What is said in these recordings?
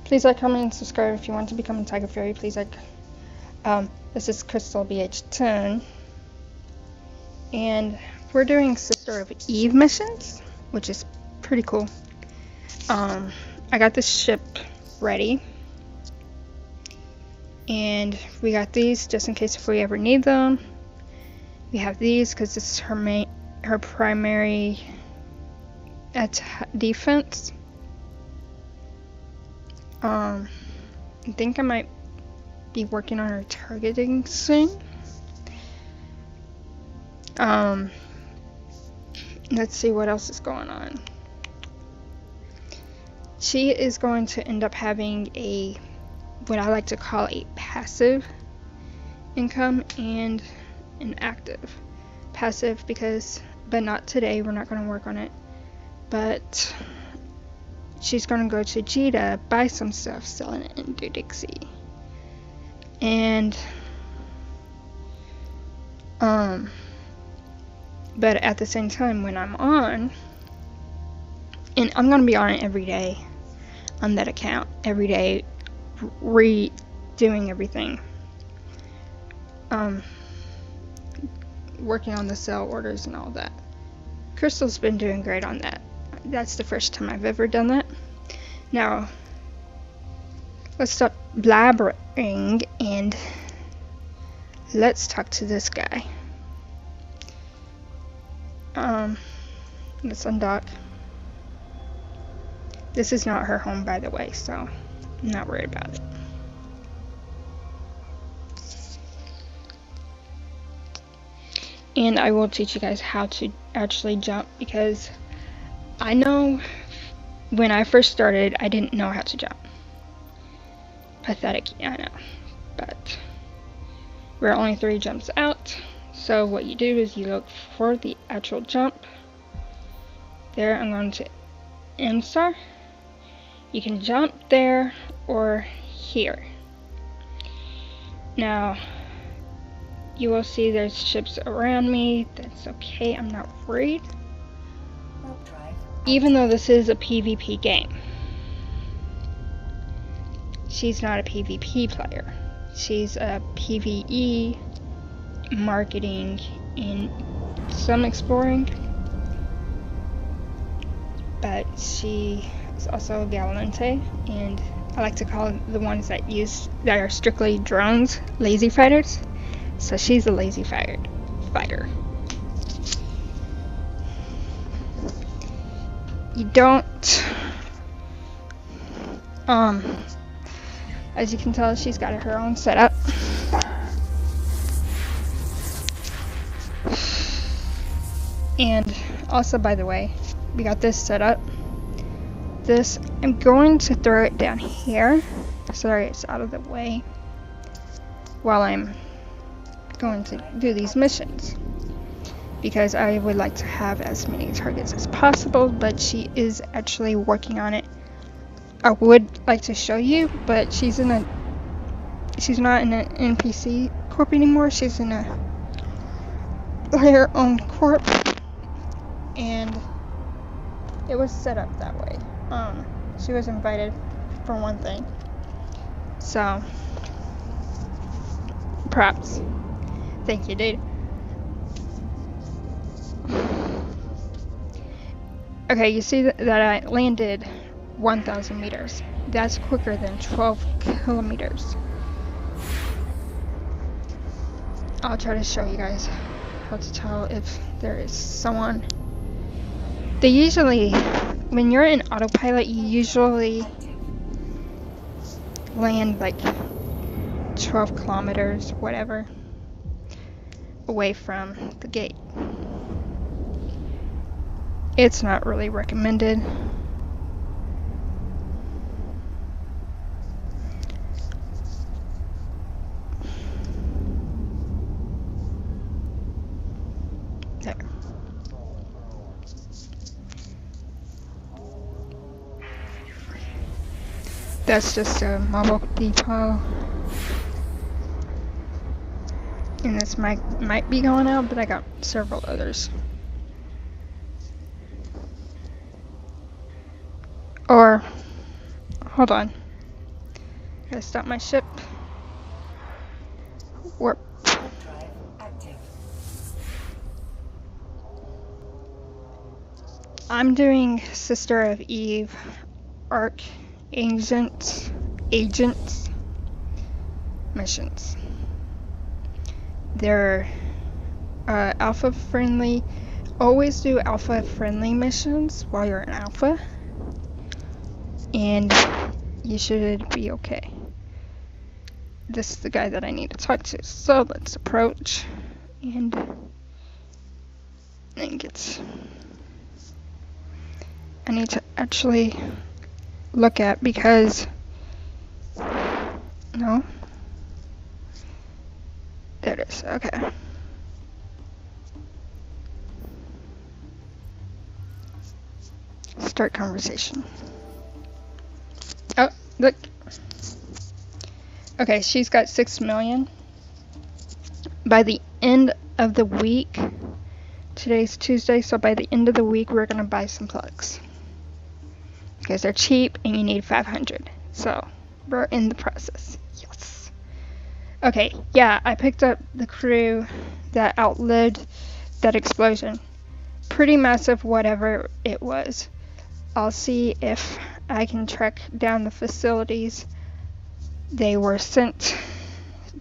Please like, comment, and subscribe if you want to become a Tiger Fairy. Please like. This is Crystal BH10, and we're doing Sister of Eve missions, which is pretty cool. I got this ship ready, and we got these just in case if we ever need them. We have these because this is her primary defense. I think I might be working on her targeting soon. Let's see what else is going on. She is going to end up having what I like to call a passive income and an active. Passive but not today, we're not going to work on it. But she's going to go to Jita, buy some stuff, selling it in Dixie. And but at the same time, when I'm on, and I'm gonna be on it every day on that account, every day, redoing everything, working on the sell orders and all that. Crystal's been doing great on that. That's the first time I've ever done that. Now let's stop blabbering and let's talk to this guy. Let's undock. This is not her home, by the way, so I'm not worried about it. And I will teach you guys how to actually jump, because I know when I first started, I didn't know how to jump. Pathetic, I know, but we're only 3 jumps out. So what you do is you look for the actual jump. There, I'm going to M-star. You can jump there or here. Now you will see there's ships around me. That's okay, I'm not worried. Even though this is a PvP game. She's not a PvP player. She's a PvE, marketing, and some exploring. But she is also a Galante, and I like to call the ones that are strictly drones lazy fighters. So she's a lazy fighter. You don't as you can tell, she's got her own setup. And also, by the way, we got this set up. I'm going to throw it down here. Sorry, it's out of the way while I'm going to do these missions, because I would like to have as many targets as possible, but she is actually working on it. I would like to show you, but she's not in an NPC corp anymore. She's in her own corp, and it was set up that way. She was invited for one thing, so props. Thank you, dude. Okay, you see that I landed 1,000 meters. That's quicker than 12 kilometers. I'll try to show you guys how to tell if there is someone. They usually, when you're in autopilot, you usually land like 12 kilometers, whatever, away from the gate. It's not really recommended. There. That's just a mobile depot. And this might be going out, but I got several others. Or, hold on. Gotta stop my ship. Warp. Drive active. I'm doing Sister of Eve Arc Agents missions. They're alpha friendly. Always do alpha friendly missions while you're in alpha, and you should be okay. This is the guy that I need to talk to, so let's approach and get. I need to actually look at, because no, there it is. Okay. Start conversation. Oh, look. Okay, she's got 6 million. By the end of the week, today's Tuesday, so by the end of the week, we're gonna buy some plugs. Because they're cheap and you need 500. So, we're in the process. Yes. Okay, yeah, I picked up the crew that outlived that explosion. Pretty massive, whatever it was. I'll see if I can track down the facilities they were sent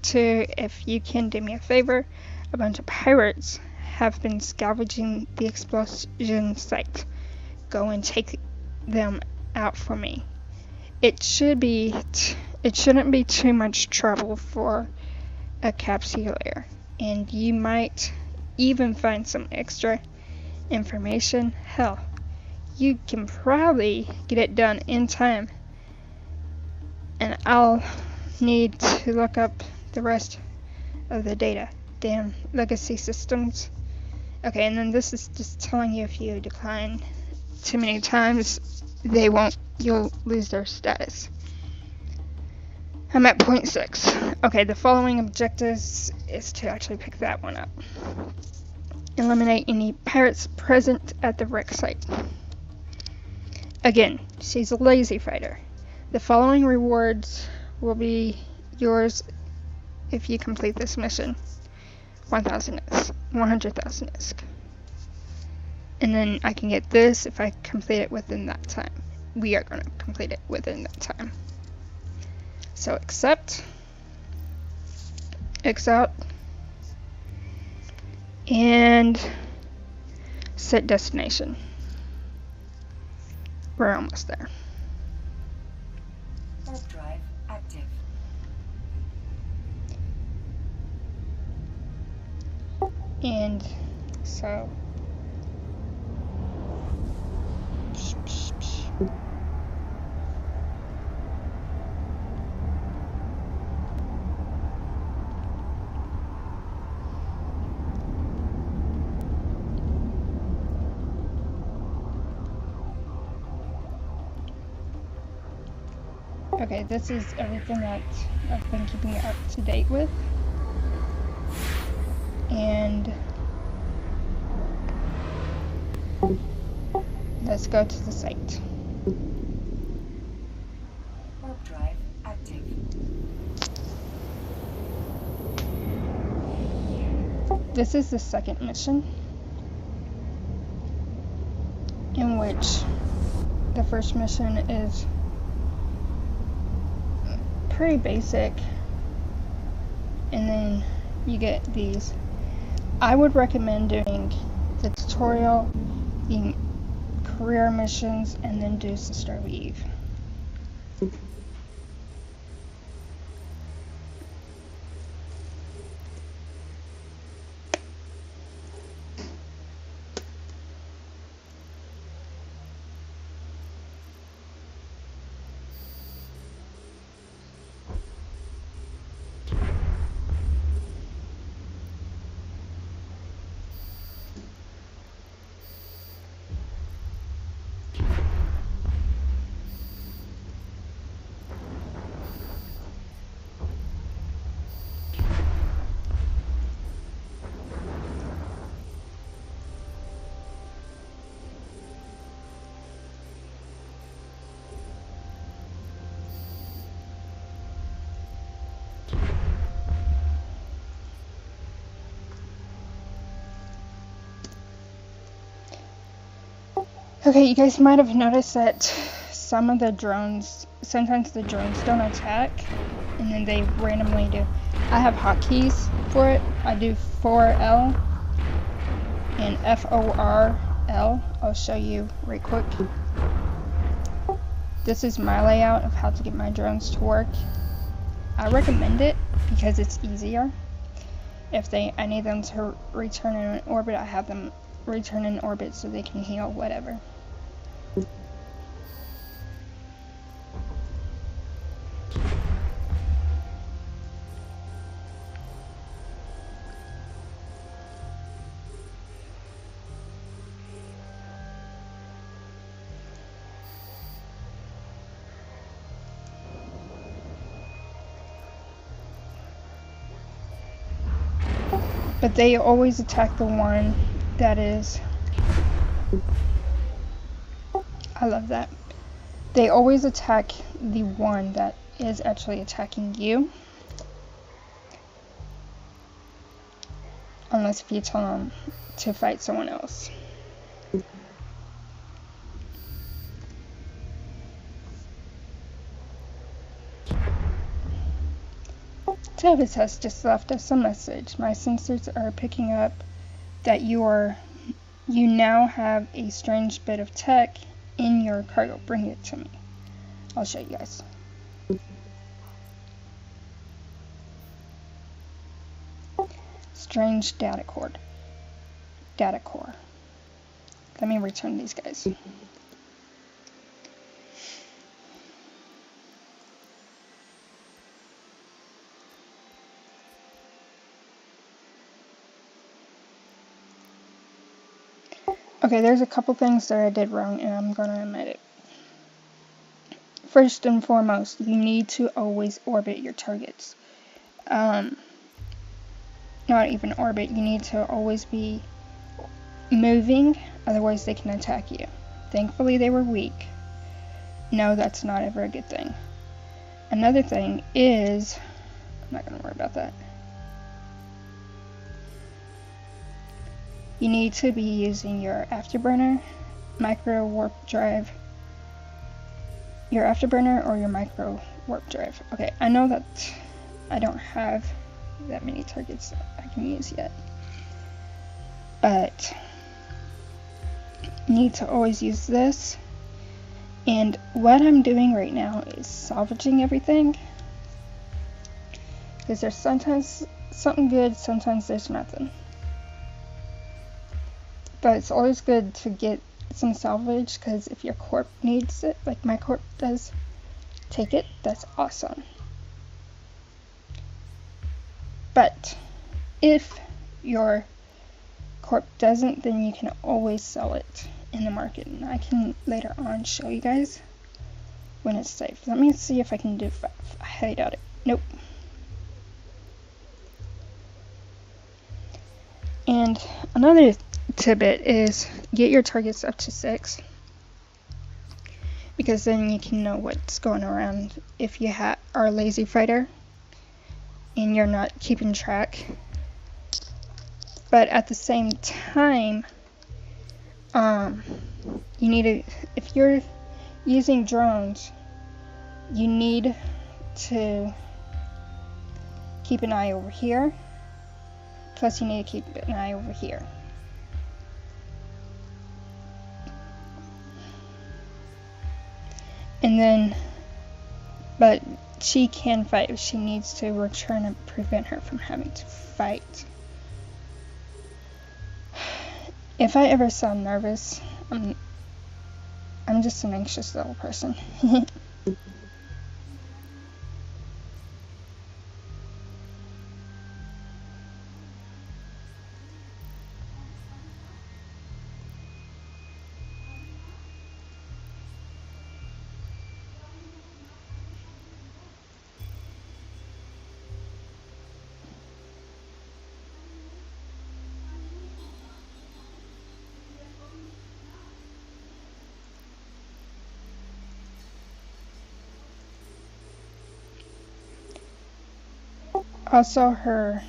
to. If you can do me a favor, a bunch of pirates have been scavenging the explosion site. Go and take them out for me. It shouldn't be too much trouble for a capsulator, and you might even find some extra information. Hell, you can probably get it done in time, and I'll need to look up the rest of the data. Damn legacy systems. Okay, and then this is just telling you if you decline too many times, you'll lose their status. I'm at 0.6. Okay, the following objectives is to actually pick that one up. Eliminate any pirates present at the wreck site. Again, she's a lazy fighter. The following rewards will be yours if you complete this mission. 1,000 ISK. And then I can get this if I complete it within that time. We are going to complete it within that time. So accept, and set destination. We're almost there. Warp drive active. And so okay, this is everything that I've been keeping up to date with. And let's go to the site. Warp drive active. This is the second mission, in which the first mission is pretty basic, and then you get these. I would recommend doing the tutorial, the career missions, and then do Sister of Eve. Okay, you guys might have noticed that sometimes the drones don't attack, and then they randomly do. I have hotkeys for it. I do 4L and FORL. I'll show you right quick. This is my layout of how to get my drones to work. I recommend it because it's easier. If I need them to return in orbit, I have them return in orbit so they can heal whatever. But they always attack the one that is... I love that. They always attack the one that is actually attacking you. Unless if you tell them to fight someone else. Travis has just left us a message. My sensors are picking up that you now have a strange bit of tech in your cargo. Bring it to me. I'll show you guys. Strange data core. Let me return these guys. Okay, there's a couple things that I did wrong, and I'm gonna admit it. First and foremost, you need to always orbit your targets. Not even orbit, you need to always be moving, otherwise they can attack you. Thankfully they were weak. No, that's not ever a good thing. Another thing is, I'm not gonna worry about that. You need to be using your afterburner, micro warp drive, your afterburner or your micro warp drive. Okay, I know that I don't have that many targets that I can use yet, but you need to always use this. And what I'm doing right now is salvaging everything, because there's sometimes something good, sometimes there's nothing. But it's always good to get some salvage, because if your corp needs it, like my corp does, take it, that's awesome. But if your corp doesn't, then you can always sell it in the market, and I can later on show you guys when it's safe. Let me see if I can do 5. I highly doubt it. Nope. And another tidbit is get your targets up to 6, because then you can know what's going around if you are a lazy fighter and you're not keeping track. But at the same time, you need to, if you're using drones, you need to keep an eye over here, plus you need to keep an eye over here. And then, but she can fight if she needs to return and prevent her from having to fight. If I ever sound nervous, I'm just an anxious little person. Also, her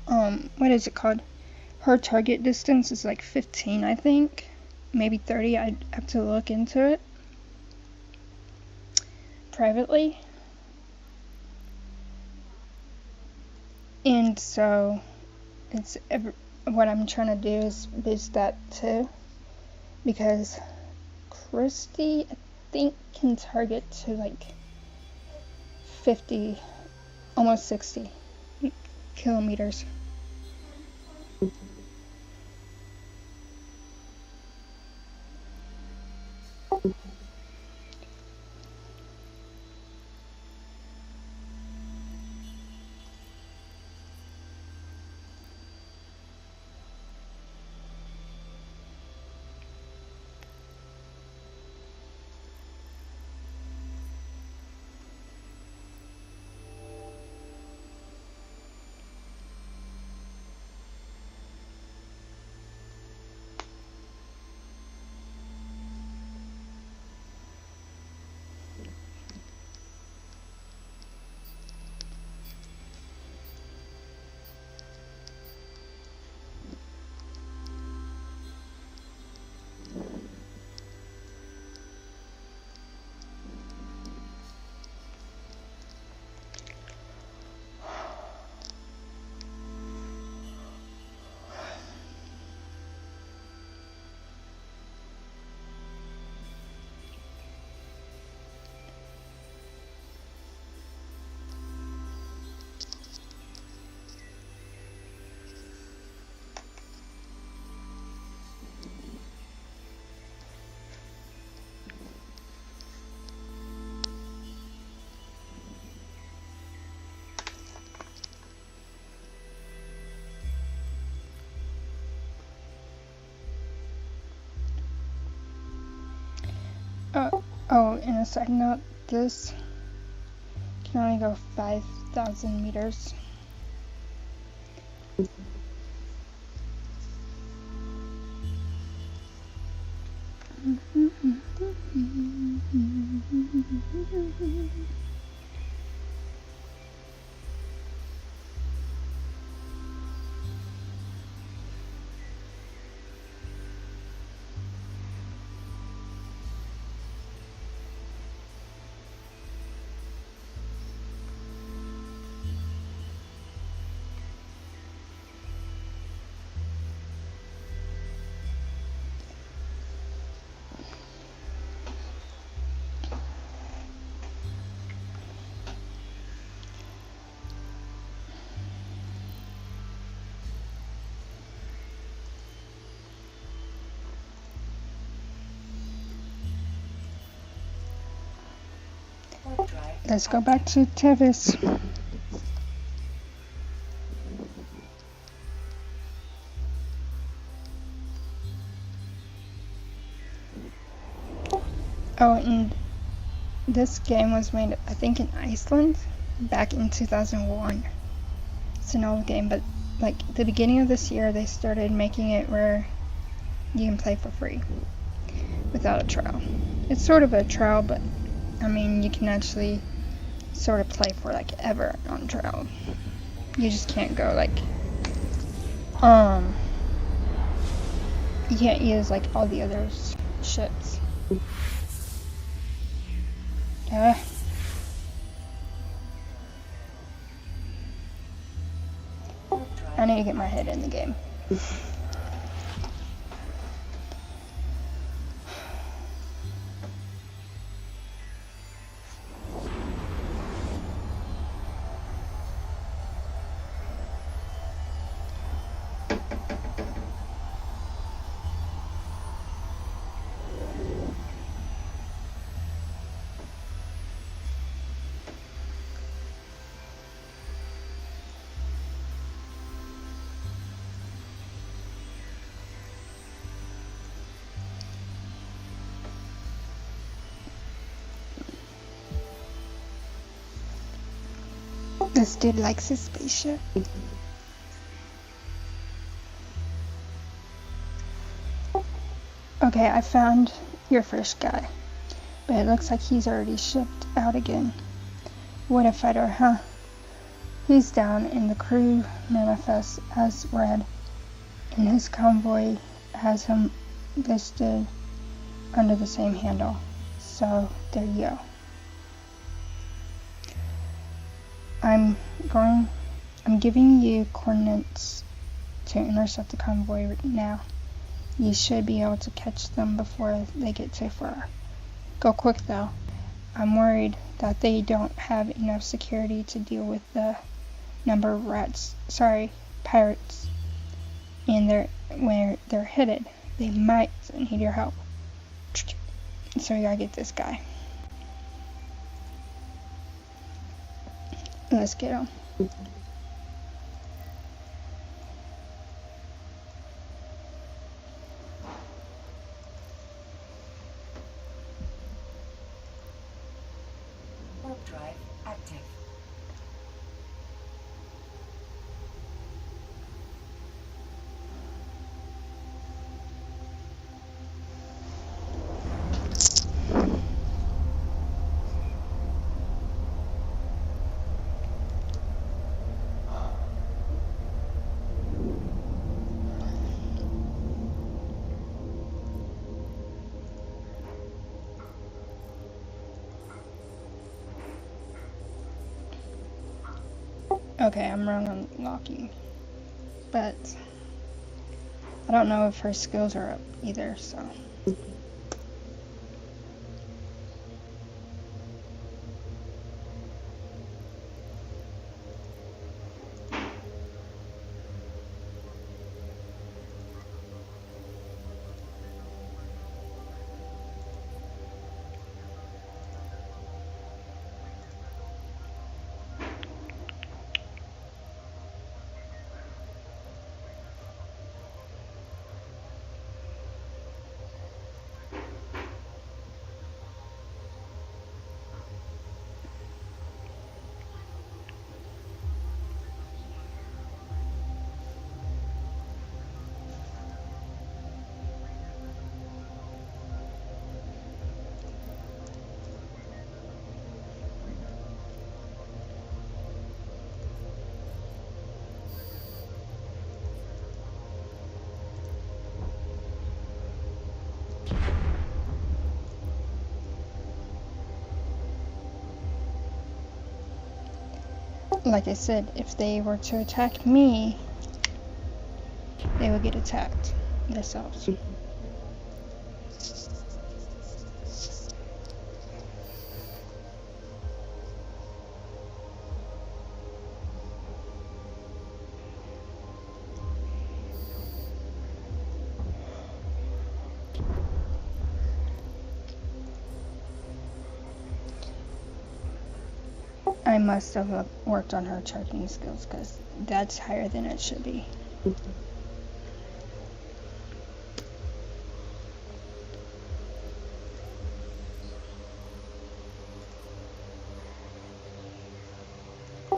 what is it called? Her target distance is like 15, I think. Maybe 30. I'd have to look into it privately. And so what I'm trying to do is boost that too, because Christy, I think, can target to like 50, almost 60 kilometers. Oh, and a side note, this can only go 5,000 meters. Warp drive Let's go back to Tevis. Oh, and this game was made, I think, in Iceland back in 2001. It's an old game, but like the beginning of this year, they started making it where you can play for free without a trial. It's sort of a trial, but I mean, you can actually sort of play for like ever on trial. You just can't go like, you can't use like all the other ships. I need to get my head in the game. This dude likes his spaceship. Okay, I found your first guy, but it looks like he's already shipped out again. What a fighter, huh? He's down and the crew manifests as red, and his convoy has him listed under the same handle. So there you go. I'm giving you coordinates to intercept the convoy now. You should be able to catch them before they get too far. Go quick though. I'm worried that they don't have enough security to deal with the number of pirates, and where they're headed. They might need your help. So we gotta get this guy. Let's get him. Warp drive active. Okay, I'm wrong on locking, but I don't know if her skills are up either, so. Like I said, if they were to attack me, they would get attacked themselves. I must have worked on her charging skills because that's higher than it should be.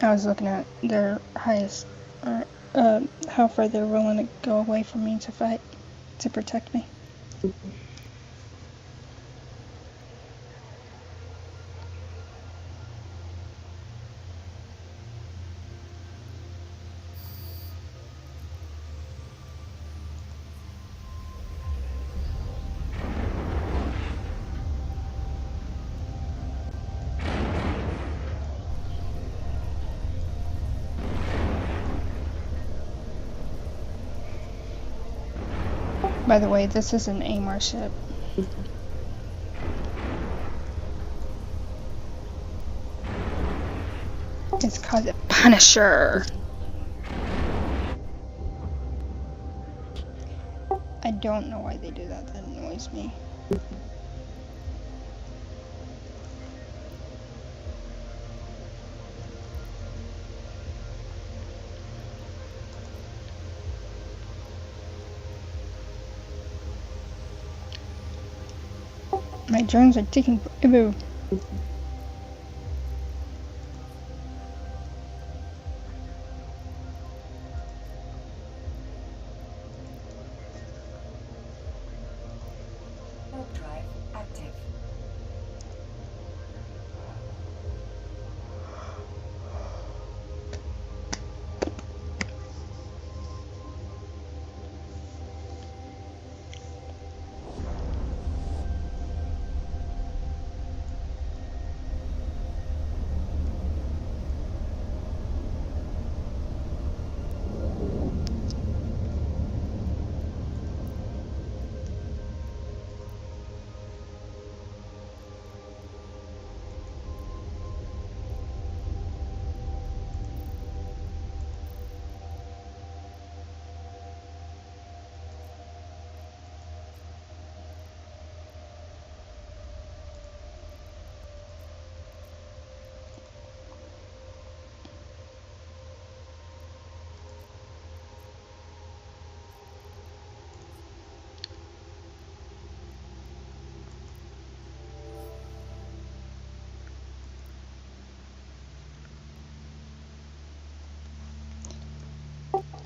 I was looking at their highest, how far they're willing to go away from me to fight, to protect me. By the way, this is an AMAR ship. It's called the Punisher. I don't know why they do that. That annoys me. My drones are taking forever. Warp drive active.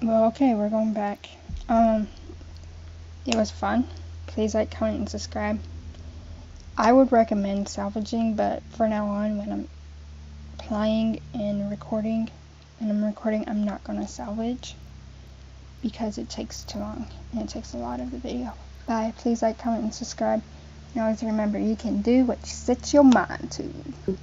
Well, okay, we're going back. It was fun. Please like, comment, and subscribe. I would recommend salvaging, but for now on, when I'm playing and recording, I'm not gonna salvage because it takes too long and it takes a lot of the video. Bye. Please like, comment, and subscribe. And always remember, you can do what you set your mind to.